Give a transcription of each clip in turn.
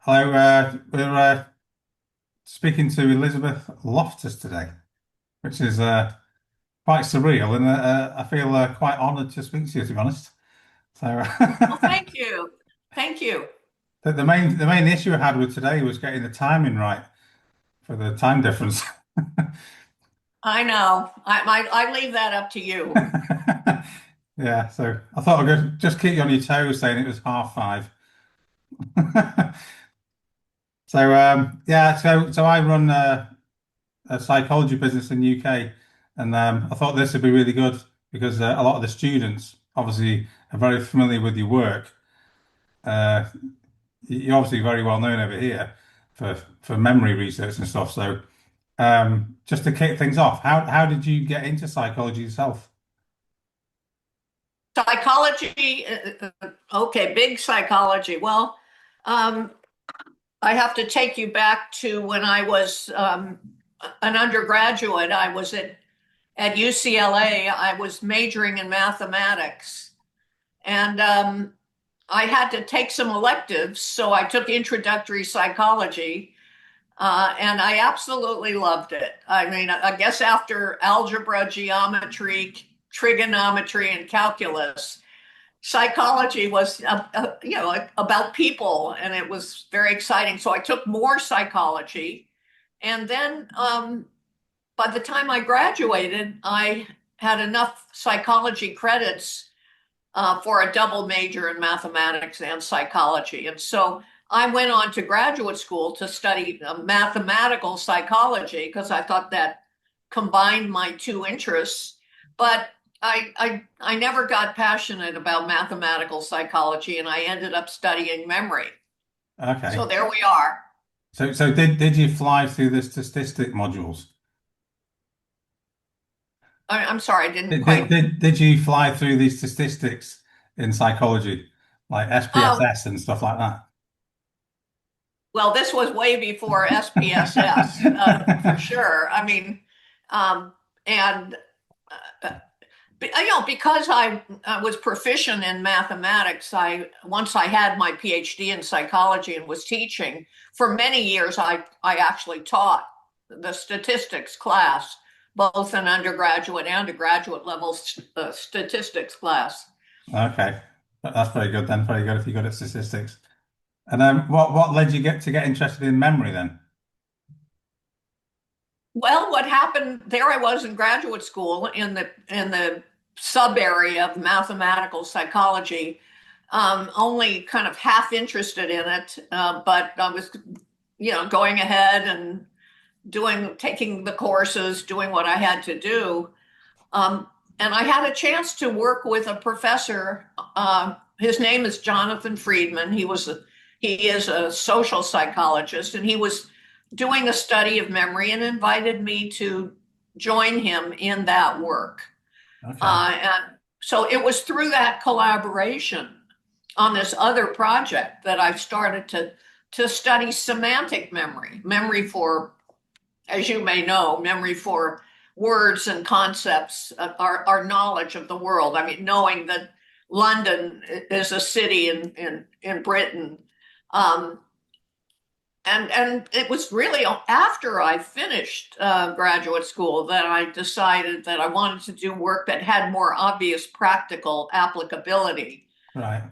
Hello, we're speaking to Elizabeth Loftus today, which is quite surreal, and I feel quite honoured to speak to you, to be honest. So, Well, thank you. Thank you. the main issue I had with today was getting the timing right for the time difference. I know. I leave that up to you. Yeah, so I thought I'd just keep you on your toes, saying it was 5:30. So, yeah, so I run a psychology business in the UK, and I thought this would be really good because a lot of the students obviously are very familiar with your work. Uh, you're obviously very well known over here for memory research and stuff. So just to kick things off, how did you get into psychology yourself? Psychology, okay, big psychology. Well, um, I have to take you back to when I was an undergraduate. I was at UCLA. I was majoring in mathematics, and I had to take some electives. So I took introductory psychology. And I absolutely loved it. I mean, I guess after algebra, geometry, trigonometry, and calculus, psychology was, about people, and it was very exciting. So I took more psychology, and then by the time I graduated, I had enough psychology credits for a double major in mathematics and psychology. And so I went on to graduate school to study mathematical psychology because I thought that combined my two interests. But I never got passionate about mathematical psychology, and I ended up studying memory. So Okay, there we are. so did you fly through the statistic modules? I'm sorry, I didn't Did, quite. did, did you fly through these statistics in psychology, like Oh, SPSS and stuff like that? well, this was way before SPSS, for sure. I mean, and because I was proficient in mathematics, I once I had my PhD in psychology and was teaching for many years, I actually taught the statistics class, both an undergraduate and a graduate level statistics class. Okay, that's very good then. Very good if you're good at statistics. And then what led you get interested in memory then? Well, what happened there? I was in graduate school in the sub area of mathematical psychology, only kind of half interested in it, but I was, going ahead and taking the courses, doing what I had to do. Um, and I had a chance to work with a professor. His name is Jonathan Friedman. He is a social psychologist, and he was doing a study of memory and invited me to join him in that work. Okay, And so it was through that collaboration on this other project that I started to study semantic memory, memory for, as you may know, memory for words and concepts, our knowledge of the world. I mean, knowing that London is a city in Britain. Um, and it was really after I finished graduate school that I decided that I wanted to do work that had more obvious practical applicability. right,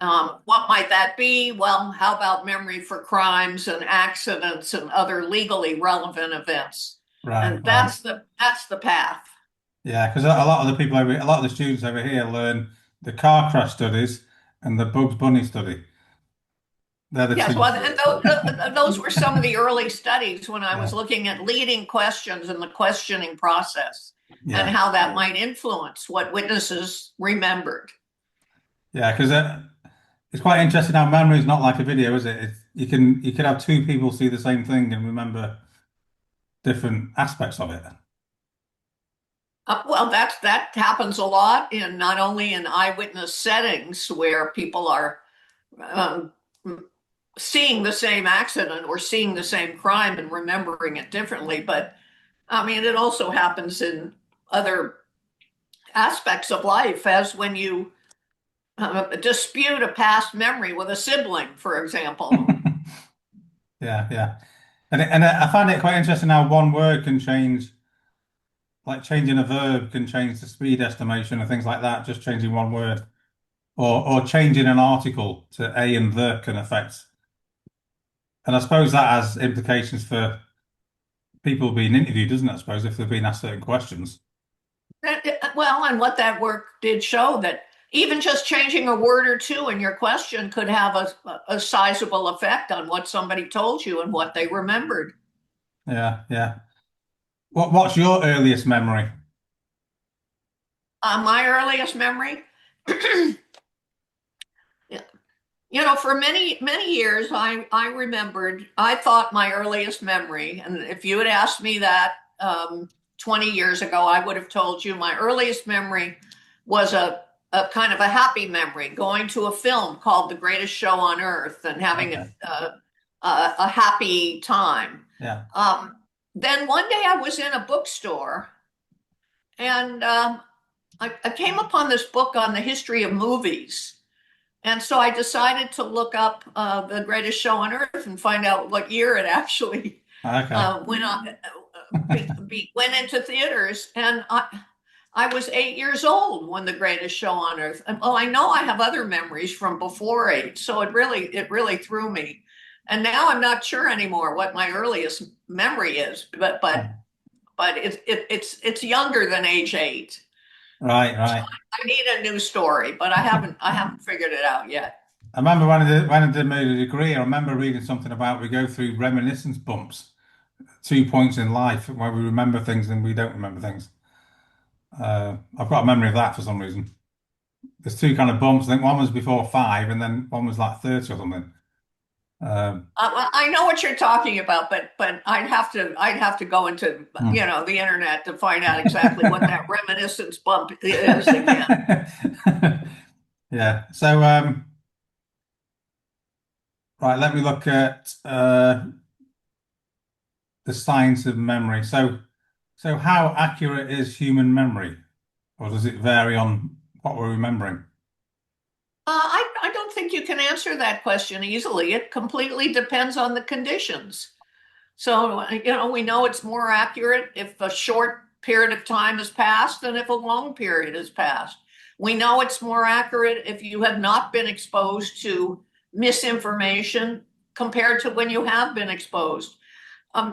What might that be? Well, how about memory for crimes and accidents and other legally relevant events? right, And right. that's the path. Yeah, because a lot of the people a lot of the students over here learn the car crash studies and the Bugs Bunny study. They're the Yes, two. well, and those were some of the early studies when I was Yeah, looking at leading questions in the questioning process and yeah, how that might influence what witnesses remembered. yeah. Because it's quite interesting how memory is not like a video, is it? You can have two people see the same thing and remember different aspects of it. Well, that happens a lot in not only in eyewitness settings where people are um, seeing the same accident or seeing the same crime and remembering it differently, but I mean, it also happens in other aspects of life, as when you dispute a past memory with a sibling, for example. Yeah, yeah. And I find it quite interesting how one word can change, like changing a verb can change the speed estimation and things like that, just changing one word. Or changing an article to a and the can affect. And I suppose that has implications for people being interviewed, doesn't it? I suppose if they've been asked certain questions. Well, and what that work did show that even just changing a word or two in your question could have a sizable effect on what somebody told you and what they remembered. Yeah, yeah. What's your earliest memory? My earliest memory, for many years, I remembered, I thought my earliest memory, and if you had asked me that 20 years ago, I would have told you my earliest memory was a kind of a happy memory, going to a film called The Greatest Show on Earth and having Okay. a happy time. Yeah. Um, then one day I was in a bookstore and I came upon this book on the history of movies. And so I decided to look up The Greatest Show on Earth and find out what year it actually Okay. went into theaters. And I was 8 years old when The Greatest Show on Earth. And, well, I know I have other memories from before 8, so it really threw me. And now I'm not sure anymore what my earliest memory is, but it's younger than age 8. Right, So right. I need a new story, but I haven't figured it out yet. I remember when I did my degree, I remember reading something about we go through reminiscence bumps, 2 points in life where we remember things and we don't remember things. I've got a memory of that for some reason. There's two kind of bumps. I think one was before 5, and then one was like 30 or something. Um, Well, I know what you're talking about, but I'd have to go into hmm. the internet to find out exactly what that reminiscence bump is again. Yeah. So, right, let me look at the science of memory. So how accurate is human memory, or does it vary on what we're remembering? I don't think you can answer that question easily. It completely depends on the conditions. So, we know it's more accurate if a short period of time has passed than if a long period has passed. We know it's more accurate if you have not been exposed to misinformation compared to when you have been exposed.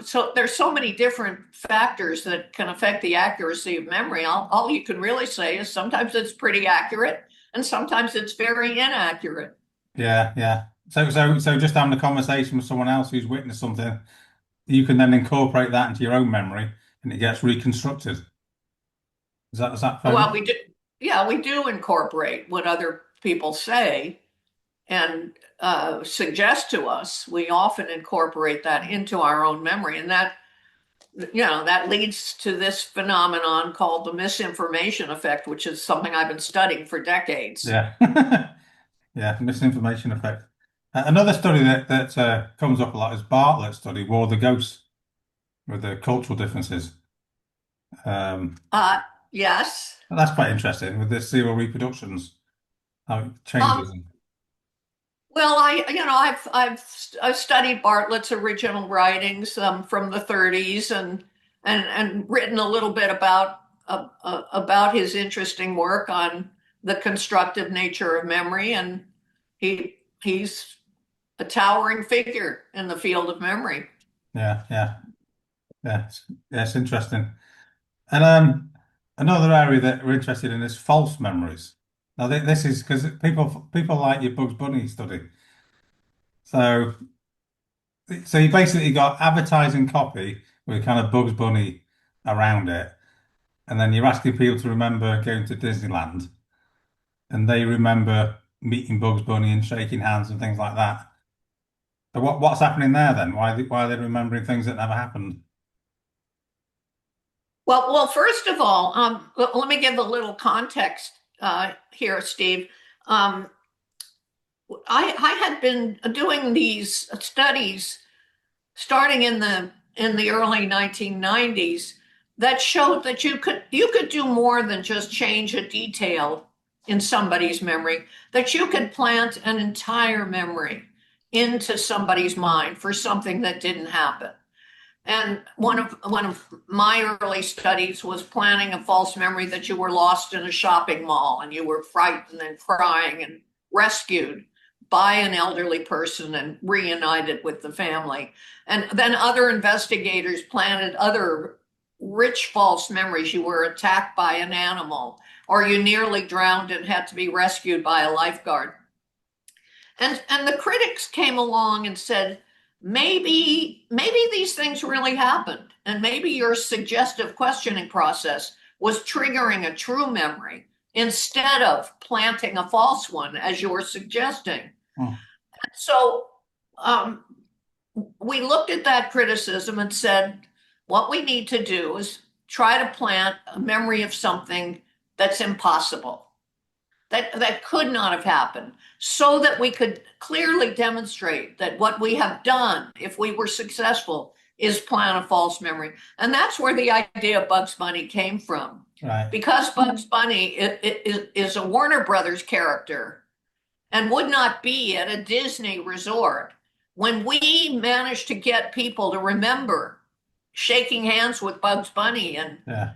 So there's so many different factors that can affect the accuracy of memory. All you can really say is sometimes it's pretty accurate and sometimes it's very inaccurate. Yeah, yeah. So just having a conversation with someone else who's witnessed something, you can then incorporate that into your own memory, and it gets reconstructed. Is that fair enough? Well, we do, yeah, we do incorporate what other people say and suggest to us. We often incorporate that into our own memory, and that leads to this phenomenon called the misinformation effect, which is something I've been studying for decades. Yeah. Yeah, misinformation effect. Another study that comes up a lot is Bartlett's study, War of the Ghosts, with the cultural differences. Um, Uh, yes. that's quite interesting with the serial reproductions, how it Um, changes. well, I've studied Bartlett's original writings from the 30s and written a little bit about his interesting work on the constructive nature of memory, and he's a towering figure in the field of memory. Yeah, yeah, yeah. Yeah, it's interesting. And another area that we're interested in is false memories. Now, this is because people like your Bugs Bunny study. So, so you basically got advertising copy with kind of Bugs Bunny around it, and then you're asking people to remember going to Disneyland, and they remember meeting Bugs Bunny and shaking hands and things like that. So what's happening there then? Why are they remembering things that never happened? Well, first of all, let me give a little context here, Steve. Um, I had been doing these studies starting in the early 1990s that showed that you could do more than just change a detail in somebody's memory, that you could plant an entire memory into somebody's mind for something that didn't happen. And one of my early studies was planting a false memory that you were lost in a shopping mall and you were frightened and crying and rescued by an elderly person and reunited with the family. And then other investigators planted other rich false memories. You were attacked by an animal, or you nearly drowned and had to be rescued by a lifeguard. And the critics came along and said, maybe these things really happened, and maybe your suggestive questioning process was triggering a true memory instead of planting a false one, as you were suggesting. Hmm. So um, we looked at that criticism and said, what we need to do is try to plant a memory of something that's impossible, that could not have happened, so that we could clearly demonstrate that what we have done, if we were successful, is plant a false memory. And that's where the idea of Bugs Bunny came from. Right. Because Bugs Bunny is a Warner Brothers character and would not be at a Disney resort, when we managed to get people to remember shaking hands with Bugs Bunny Yeah.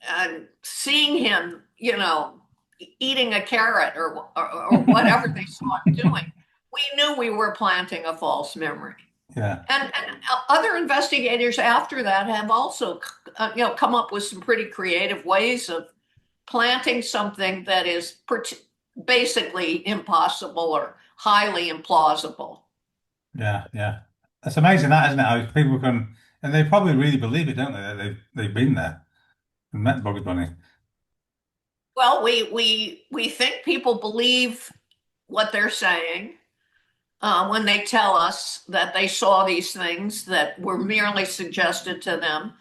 and seeing him, eating a carrot or whatever they saw him doing, we knew we were planting a false memory. Yeah. And other investigators after that have also, come up with some pretty creative ways of planting something that is basically impossible or highly implausible. Yeah. Yeah. It's amazing that, isn't it? How people can, and they probably really believe it, don't they? That they've been there and met Bugs Bunny. Well, we think people believe what they're saying when they tell us that they saw these things that were merely suggested to them.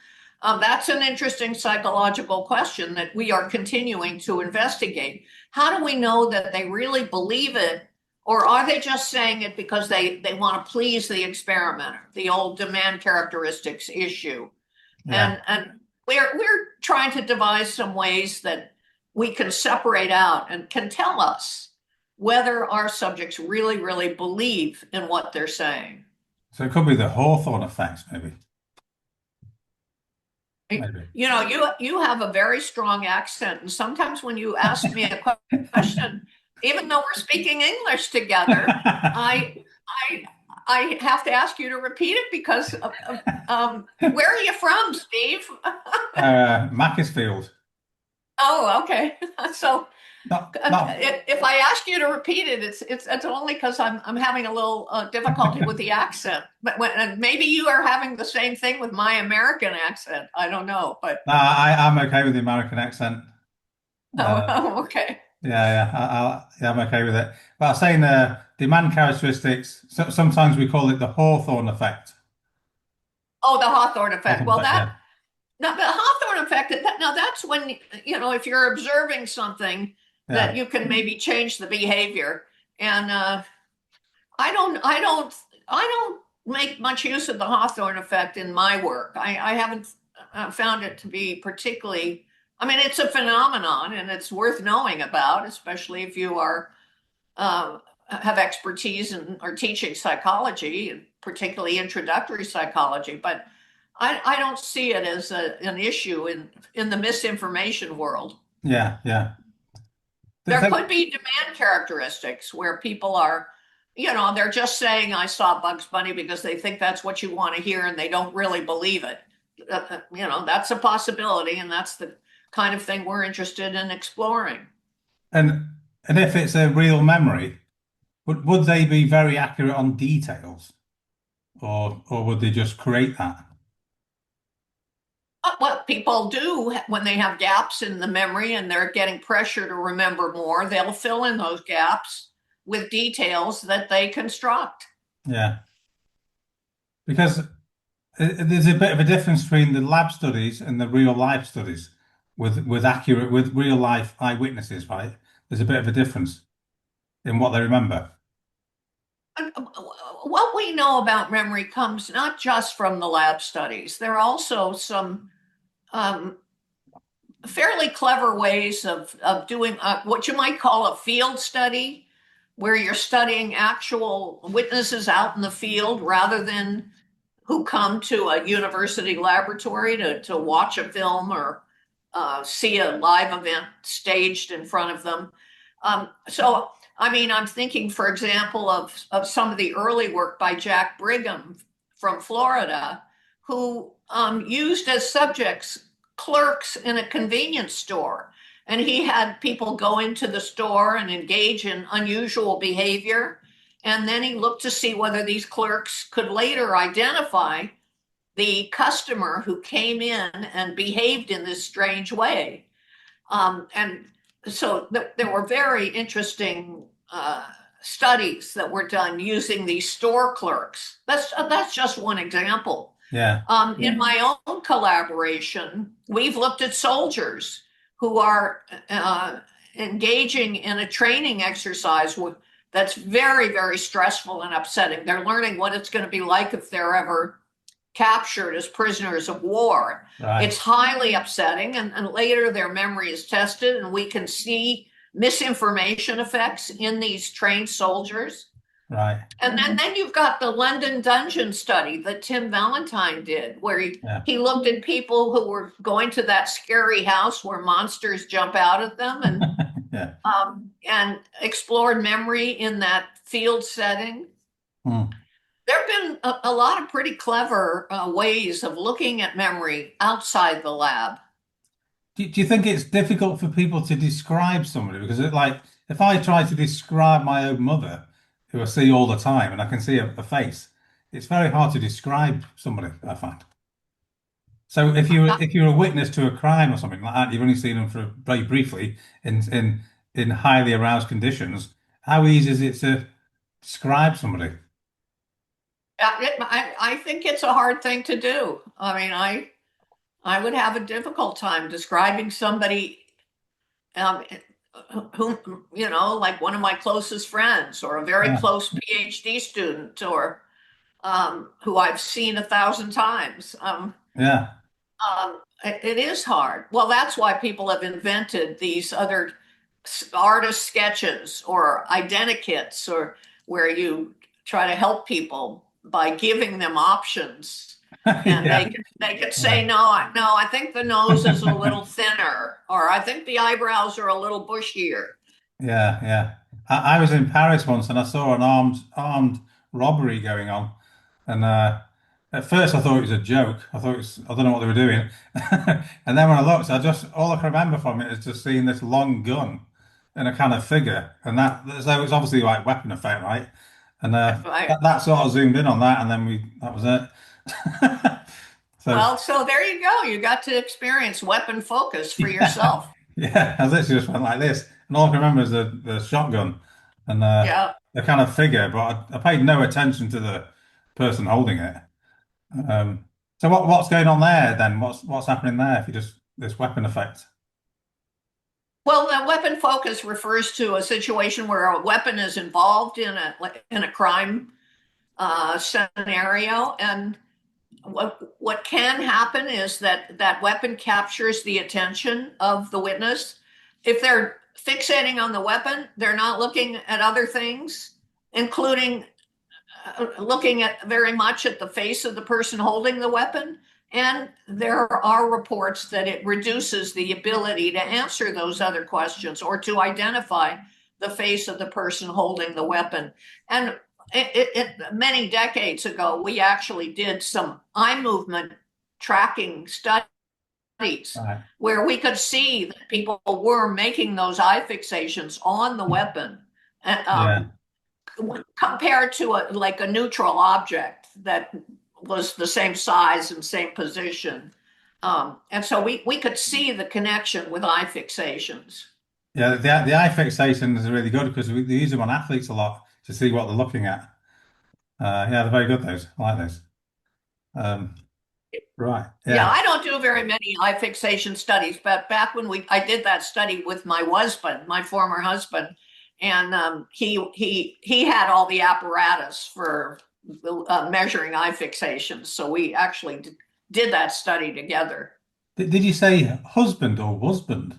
That's an interesting psychological question that we are continuing to investigate. How do we know that they really believe it, or are they just saying it because they want to please the experimenter, the old demand characteristics issue? Yeah. And we're trying to devise some ways that we can separate out and can tell us whether our subjects really, really believe in what they're saying. So it could be the Hawthorne effect, maybe. Maybe. You have a very strong accent, and sometimes when you ask me a question, even though we're speaking English together, I I I have to ask you to repeat it because where are you from, Steve? Macclesfield. Oh, okay. So Not. if I ask you to repeat it, it's only because I'm having a little difficulty with the accent. But and maybe you are having the same thing with my American accent. I don't know, but No, I'm okay with the American accent. okay. Yeah, yeah, yeah, I'm okay with it. But I was saying demand characteristics. So, sometimes we call it the Hawthorne effect. Oh, the Hawthorne effect. Hawthorne Well, effect, yeah, now the Hawthorne effect. Now that's when if you're observing something that yeah, you can maybe change the behavior. And I don't make much use of the Hawthorne effect in my work. I haven't found it to be particularly. I mean, it's a phenomenon and it's worth knowing about, especially if you are have expertise in or teaching psychology, and particularly introductory psychology. But I don't see it as an issue in the misinformation world. yeah, yeah. There could be demand characteristics where people are, they're just saying, I saw Bugs Bunny because they think that's what you want to hear and they don't really believe it. That's a possibility, and that's the kind of thing we're interested in exploring. And and if it's a real memory, would they be very accurate on details, or would they just create that? What people do when they have gaps in the memory and they're getting pressure to remember more, they'll fill in those gaps with details that they construct. Yeah, because there's a bit of a difference between the lab studies and the real life studies with real life eyewitnesses, right? There's a bit of a difference in what they remember. What we know about memory comes not just from the lab studies. There are also some um, fairly clever ways of doing what you might call a field study, where you're studying actual witnesses out in the field rather than who come to a university laboratory to watch a film or see a live event staged in front of them. So, I mean, I'm thinking, for example, of some of the early work by Jack Brigham from Florida, who used as subjects clerks in a convenience store. And he had people go into the store and engage in unusual behavior. And then he looked to see whether these clerks could later identify the customer who came in and behaved in this strange way. And so there were very interesting studies that were done using these store clerks. That's just one example. Yeah. In my own collaboration, we've looked at soldiers who are engaging in a training exercise that's very, very stressful and upsetting. They're learning what it's going to be like if they're ever captured as prisoners of war. Right. It's highly upsetting, and later their memory is tested, and we can see misinformation effects in these trained soldiers. Right. And then you've got the London Dungeon study that Tim Valentine did, where he looked at people who were going to that scary house where monsters jump out at them and explored memory in that field setting. There have been a lot of pretty clever ways of looking at memory outside the lab. Do you think it's difficult for people to describe somebody? Because like if I try to describe my own mother, who I see all the time, and I can see a face, it's very hard to describe somebody, I find. So if you're a witness to a crime or something like that, you've only seen them for very briefly in highly aroused conditions, how easy is it to describe somebody? I think it's a hard thing to do. I mean, I would have a difficult time describing somebody who, like one of my closest friends or a very close PhD student or who I've seen 1,000 times. Yeah. It is hard. Well, that's why people have invented these other artist sketches or identikits, or where you try to help people by giving them options. And they could say, no, I think the nose is a little thinner, or I think the eyebrows are a little bushier. Yeah, yeah. I was in Paris once and I saw an armed robbery going on. And at first I thought it was a joke. I don't know what they were doing. And then when I looked, all I can remember from it is just seeing this long gun and a kind of figure. And so it's obviously like weapon effect, right? And that sort of zoomed in on that, and then that was it. So there you go. You got to experience weapon focus for yourself. Yeah, I literally just went like this, and all I can remember is the shotgun and the kind of figure, but I paid no attention to the person holding it. So what's going on there then? What's happening there? If you just this weapon effect. Well, the weapon focus refers to a situation where a weapon is involved in a crime scenario, and what can happen is that weapon captures the attention of the witness. If they're fixating on the weapon, they're not looking at other things, including looking at very much at the face of the person holding the weapon. And there are reports that it reduces the ability to answer those other questions or to identify the face of the person holding the weapon. And many decades ago, we actually did some eye movement tracking studies where we could see that people were making those eye fixations on the weapon compared to a neutral object that was the same size and same position. And so we could see the connection with eye fixations. Yeah, the eye fixation is really good because they use them on athletes a lot to see what they're looking at. Yeah, they're very good, those. I like those. Right. Yeah, I don't do very many eye fixation studies, but back when I did that study with my husband, my former husband, and he had all the apparatus for measuring eye fixations. So we actually did that study together. Did you say husband or husband?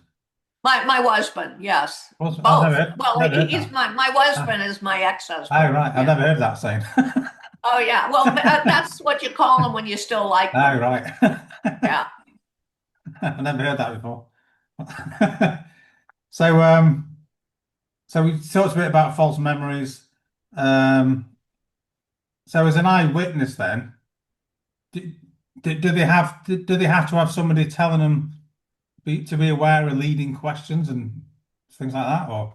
My husband, yes, I've both. Well, never heard he's that. my Ah, husband is my oh, ex-husband. right. I've Yeah. never heard that saying. Oh yeah. Well, that's what you call them when you still like Oh, them. right. Yeah. I've never heard that before. So, so we talked a bit about false memories. Um, so as an eyewitness, then, do, do they have do they have to have somebody telling them to be aware of leading questions and things like that, or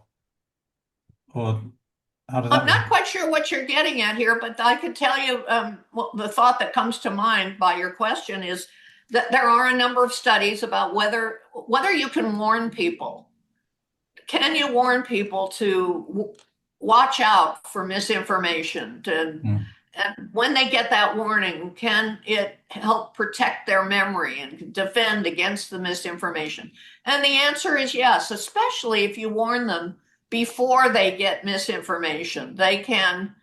how does that I'm work? not quite sure what you're getting at here, but I can tell you the thought that comes to mind by your question is that there are a number of studies about whether you can warn people. Can you warn people to watch out for misinformation? Mm. And when they get that warning, can it help protect their memory and defend against the misinformation? And the answer is yes, especially if you warn them before they get misinformation. They can,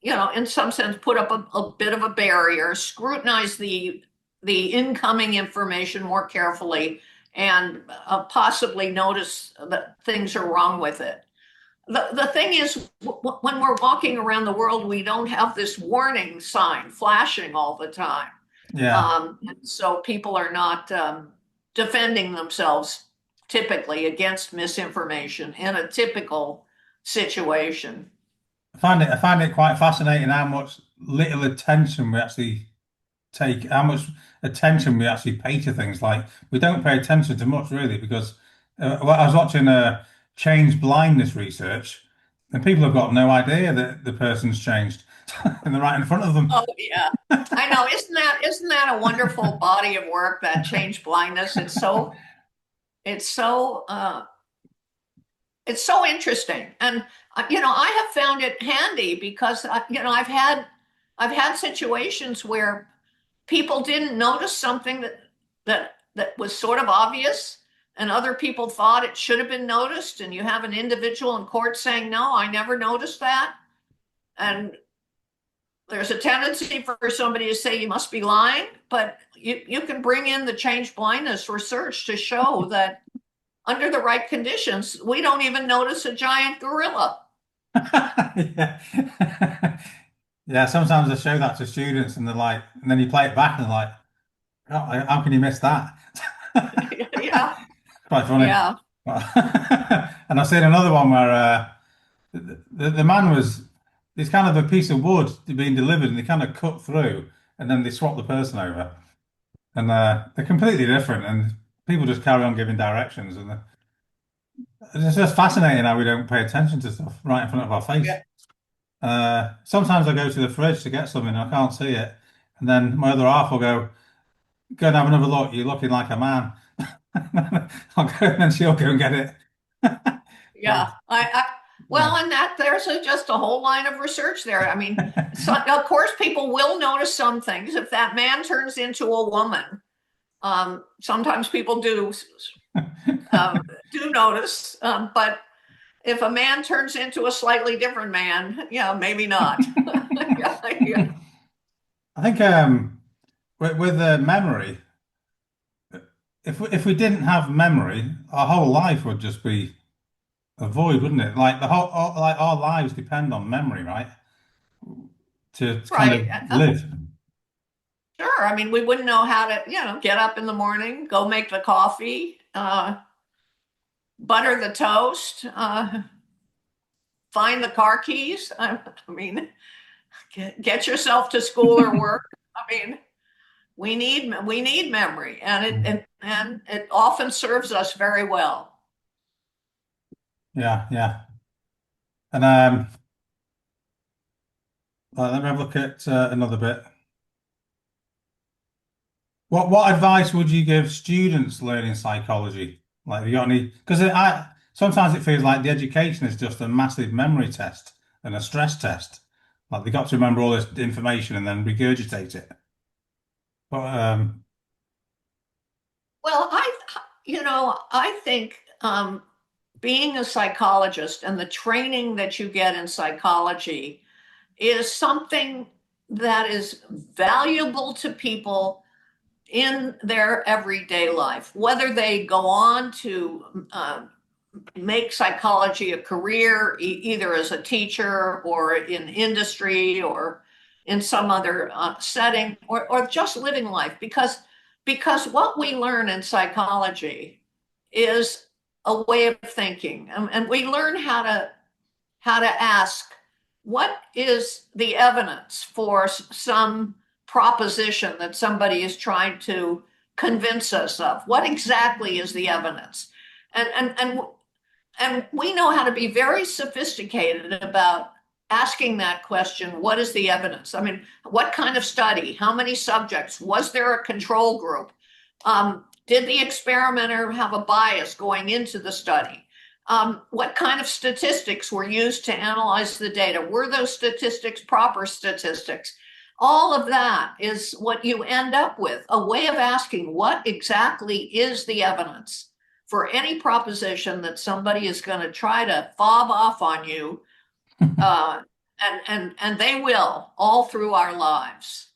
in some sense, put up a bit of a barrier, scrutinize the incoming information more carefully, and possibly notice that things are wrong with it. The thing is, when we're walking around the world, we don't have this warning sign flashing all the time. Yeah, So people are not defending themselves typically against misinformation in a typical situation. I find it quite fascinating how much little attention we actually take, how much attention we actually pay to things. Like we don't pay attention to much really because well, I was watching change blindness research, and people have got no idea that the person's changed, and they're right in front of them. Oh yeah, I know. Isn't that a wonderful body of work, that change blindness? It's so it's so interesting, and I have found it handy because I've had situations where people didn't notice something that was sort of obvious, and other people thought it should have been noticed, and you have an individual in court saying, "No, I never noticed that," and there's a tendency for somebody to say you must be lying, but you can bring in the change blindness research to show that under the right conditions, we don't even notice a giant gorilla. Yeah. Yeah, sometimes I show that to students and they're like, and then you play it back and they're like, oh, how can you miss that? Yeah, Quite funny. yeah, And I've seen another one where the man was, it's kind of a piece of wood being delivered and they kind of cut through and then they swap the person over. And they're completely different and people just carry on giving directions. And it's just fascinating how we don't pay attention to stuff right in front of our face. yeah, Sometimes I go to the fridge to get something and I can't see it. And then my other half will go and have another look. You're looking like a man. I'll go and then she'll go and get it. yeah. Yeah. Well, and that there's just a whole line of research there. I mean, so, of course, people will notice some things. If that man turns into a woman, sometimes people do notice. But if a man turns into a slightly different man, yeah, maybe not. Yeah, yeah. I think with memory, if we didn't have memory, our whole life would just be a void, wouldn't it? Like like our lives depend on memory, right? To kind of Right. live. Sure. I mean, we wouldn't know how to, get up in the morning, go make the coffee, butter the toast, find the car keys. I mean, get yourself to school or work. I mean, we need memory, and it often serves us very well. Yeah, yeah. And let me have a look at another bit. What advice would you give students learning psychology? Like, have you got any? Because I sometimes it feels like the education is just a massive memory test and a stress test. Like they got to remember all this information and then regurgitate it. But Well, I think being a psychologist and the training that you get in psychology is something that is valuable to people in their everyday life, whether they go on to make psychology a career, either as a teacher or in industry or in some other setting, or just living life. Because what we learn in psychology is a way of thinking, and we learn how to ask, what is the evidence for some proposition that somebody is trying to convince us of? What exactly is the evidence? And we know how to be very sophisticated about asking that question. What is the evidence? I mean, what kind of study? How many subjects? Was there a control group? Did the experimenter have a bias going into the study? What kind of statistics were used to analyze the data? Were those statistics proper statistics? All of that is what you end up with, a way of asking, what exactly is the evidence for any proposition that somebody is going to try to fob off on you, and they will all through our lives.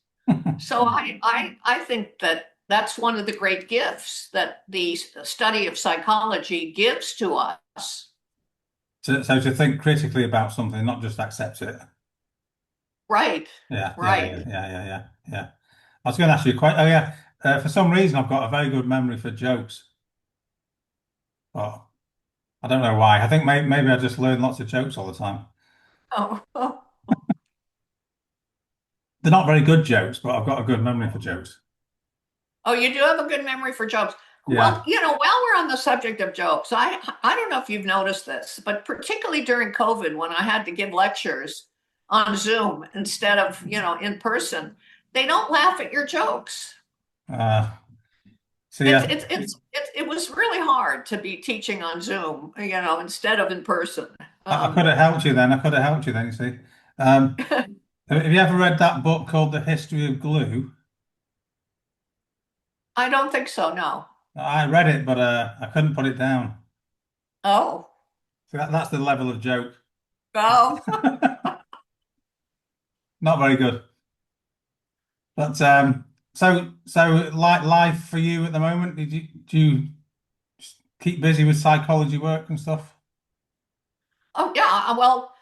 So I think that that's one of the great gifts that the study of psychology gives to us. So to think critically about something, not just accept it. Right, right. Yeah. I was going to ask you quite. Oh yeah. For some reason, I've got a very good memory for jokes. But I don't know why. I think maybe I just learn lots of jokes all the time. Oh, They're not very good jokes, but I've got a good memory for jokes. oh, you do have a good memory for jokes. Well, Yeah. while we're on the subject of jokes, I don't know if you've noticed this, but particularly during COVID, when I had to give lectures on Zoom instead of, in person, they don't laugh at your jokes. Uh, so It's yeah, it's it's it was really hard to be teaching on Zoom, instead of in person. I could have helped you then. I could have helped you then, you see. Um, have you ever read that book called The History of Glue? I don't think so, no. I read it, but I couldn't put it down. Oh, So that's the level of joke. well, Not very good. But so like life for you at the moment, do you keep busy with psychology work and stuff? oh yeah. Well,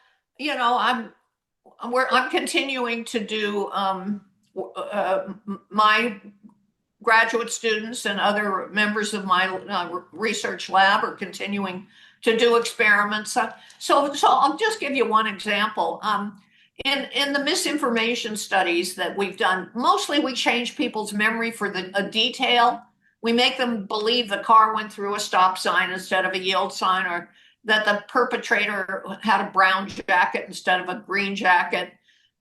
I'm continuing to do my graduate students and other members of my research lab are continuing to do experiments. So I'll just give you one example. In the misinformation studies that we've done, mostly we change people's memory for a detail. We make them believe the car went through a stop sign instead of a yield sign, or that the perpetrator had a brown jacket instead of a green jacket.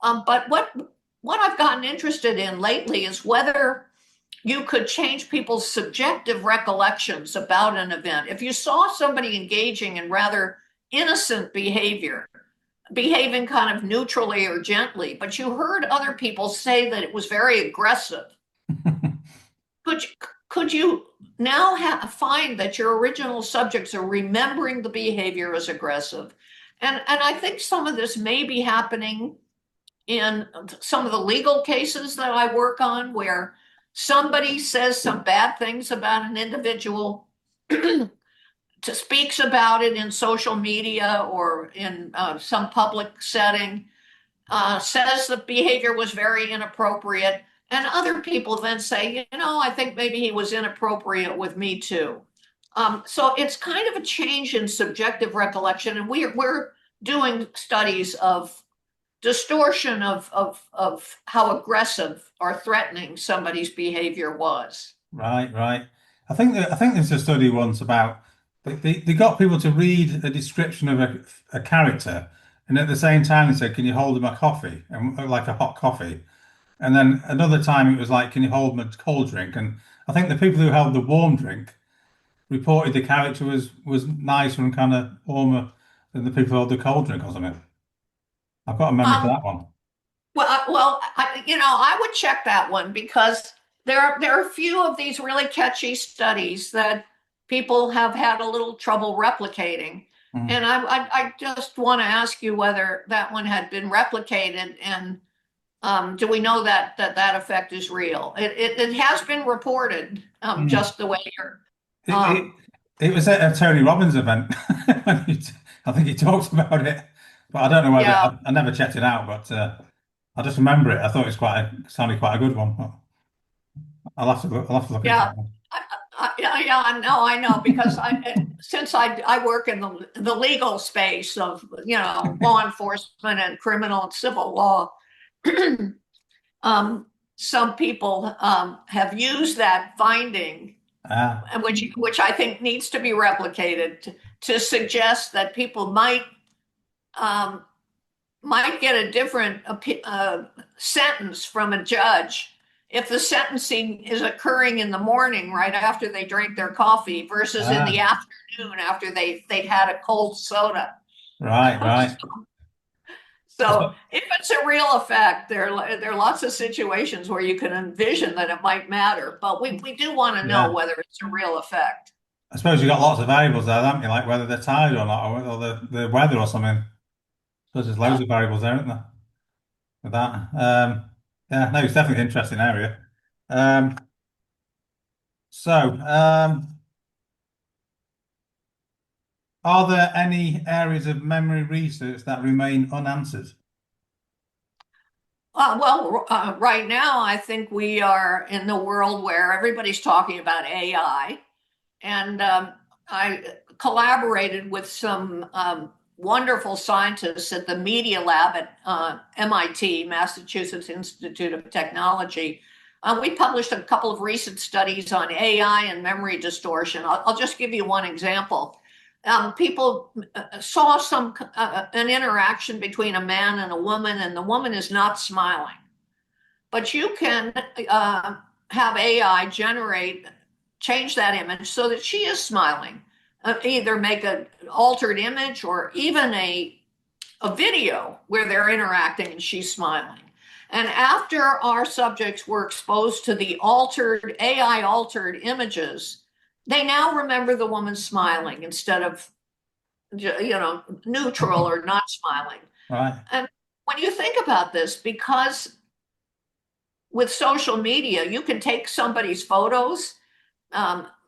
But what I've gotten interested in lately is whether you could change people's subjective recollections about an event. If you saw somebody engaging in rather innocent behavior, behaving kind of neutrally or gently, but you heard other people say that it was very aggressive, could you, could you now find that your original subjects are remembering the behavior as aggressive? And I think some of this may be happening in some of the legal cases that I work on, where somebody says some bad things about an individual, speaks about it in social media or in some public setting, says the behavior was very inappropriate, and other people then say, I think maybe he was inappropriate with me too. So it's kind of a change in subjective recollection, and we're doing studies of distortion of how aggressive or threatening somebody's behavior was. Right. I think there's a study once about they got people to read a description of a character, and at the same time they said, "Can you hold them a coffee?" and like a hot coffee. And then another time it was like, "Can you hold them a cold drink?" And I think the people who held the warm drink reported the character was nicer and kind of warmer than the people who held the cold drink or something. I've got a memory for Um, that one. I would check that one, because there are a few of these really catchy studies that people have had a little trouble replicating, Mm. and I just want to ask you whether that one had been replicated, and Do we know that that effect is real? It has been reported, Mm. just the way you're. It, Um, it, it was at a Tony Robbins event. when I think he talked about it, but I don't know whether yeah, I never checked it out. But I just remember it. I thought it was sounded quite a good one. But I'll have to look into yeah, that one. yeah. I know because since I work in the legal space of law enforcement and criminal and civil law. um, some people have used that finding, Ah, and which I think needs to be replicated to suggest that people um, might get a different sentence from a judge if the sentencing is occurring in the morning right after they drink their coffee versus in the ah, afternoon after they've had a cold soda. right, right. I So suppose, if it's a real effect, there are lots of situations where you can envision that it might matter, but we do want to know yeah. whether it's a real effect. I suppose you've got lots of variables there, haven't you? Like whether they're tired or not, or the weather or something. I suppose there's loads Yeah. of variables there, aren't there, with that? Yeah, no, it's definitely an interesting area. Um, so, are there any areas of memory research that remain unanswered? Right now, I think we are in the world where everybody's talking about AI. And I collaborated with some wonderful scientists at the Media Lab at MIT, Massachusetts Institute of Technology. We published a couple of recent studies on AI and memory distortion. I'll just give you one example. People saw an interaction between a man and a woman, and the woman is not smiling. But you can have AI change that image so that she is smiling. Either make an altered image or even a video where they're interacting and she's smiling. And after our subjects were exposed to the altered AI altered images, they now remember the woman smiling instead of neutral or not smiling. Right. And when you think about this, because with social media, you can take somebody's photos,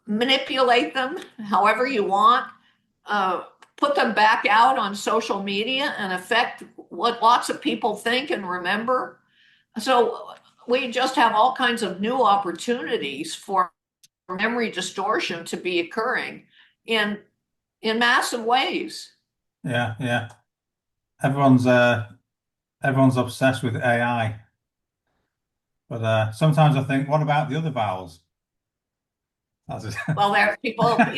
manipulate them however you want, uh, put them back out on social media and affect what lots of people think and remember. So we just have all kinds of new opportunities for memory distortion to be occurring in in massive ways. Yeah, yeah. Everyone's uh, everyone's obsessed with AI, but sometimes I think, what about the other vowels? That's it. Well, there people think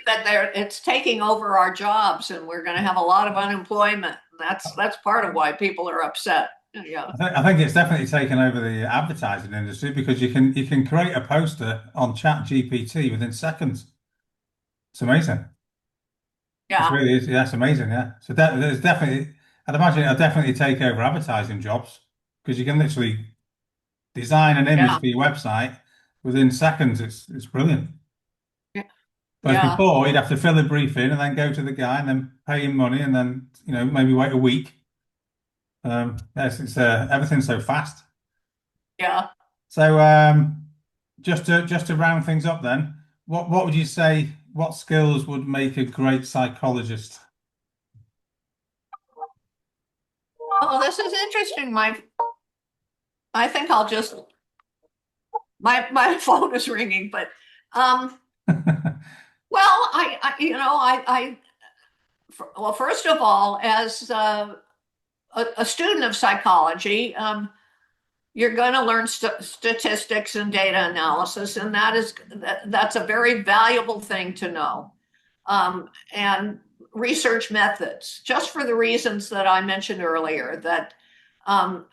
that it's taking over our jobs and we're going to have a lot of unemployment. That's part of why people are upset. Yeah. I think it's definitely taken over the advertising industry because you can create a poster on Chat GPT within seconds. It's amazing. It's Yeah. really is. Yeah, it's amazing. Yeah. So there's definitely, I'd imagine it'll definitely take over advertising jobs because you can literally design an image Yeah. for your website within seconds. It's brilliant. Whereas Yeah. before, you'd have to fill a brief in and then go to the guy and then pay him money and then maybe wait a week. Yes, it's everything's so fast. Yeah. So just to round things up, then, what would you say? What skills would make a great psychologist? Oh, this is interesting. I think I'll just my phone is ringing, but um well, well, first of all, as a student of psychology, you're going to learn statistics and data analysis, and that's a very valuable thing to know. And research methods, just for the reasons that I mentioned earlier, that um,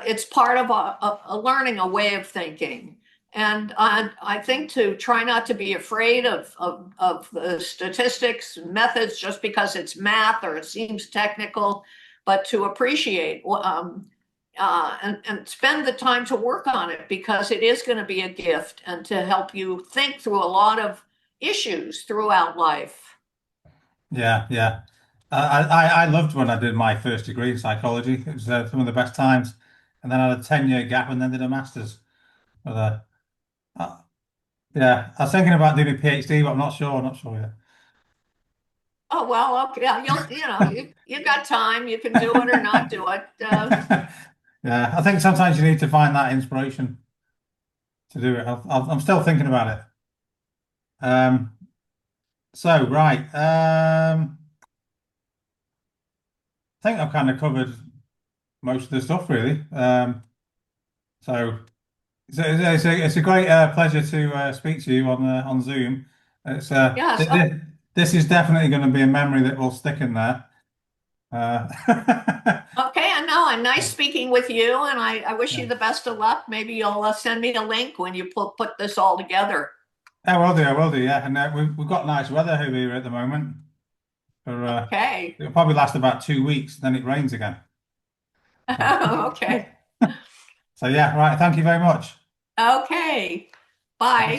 it's part of a learning, a way of thinking. And I think to try not to be afraid of the statistics methods just because it's math or it seems technical, but to appreciate and spend the time to work on it because it is going to be a gift and to help you think through a lot of issues throughout life. Yeah, yeah. I loved when I did my first degree in psychology. It was some of the best times. and then had a 10-year gap, and then did a master's. But, uh, yeah, I was thinking about doing a PhD, but I'm not sure. Not sure yet. Oh, well, okay. Yeah, you got time. You can do it or not do it. Yeah, I think sometimes you need to find that inspiration to do it. I'm still thinking about it. Um, so right, I think I've kind of covered most of the stuff really. So it's a great pleasure to speak to you on Zoom. It's Yes. Oh, this is definitely going to be a memory that will stick in there. Uh, okay. I know. And nice speaking with you. And I wish yeah. you the best of luck. Maybe you'll send me a link when you put this all together. I will do. I will do. Yeah, and we've got nice weather here at the moment. For Okay. it'll probably last about 2 weeks, then it rains again. So, Okay. so yeah, right. Thank you very much. Okay. Bye.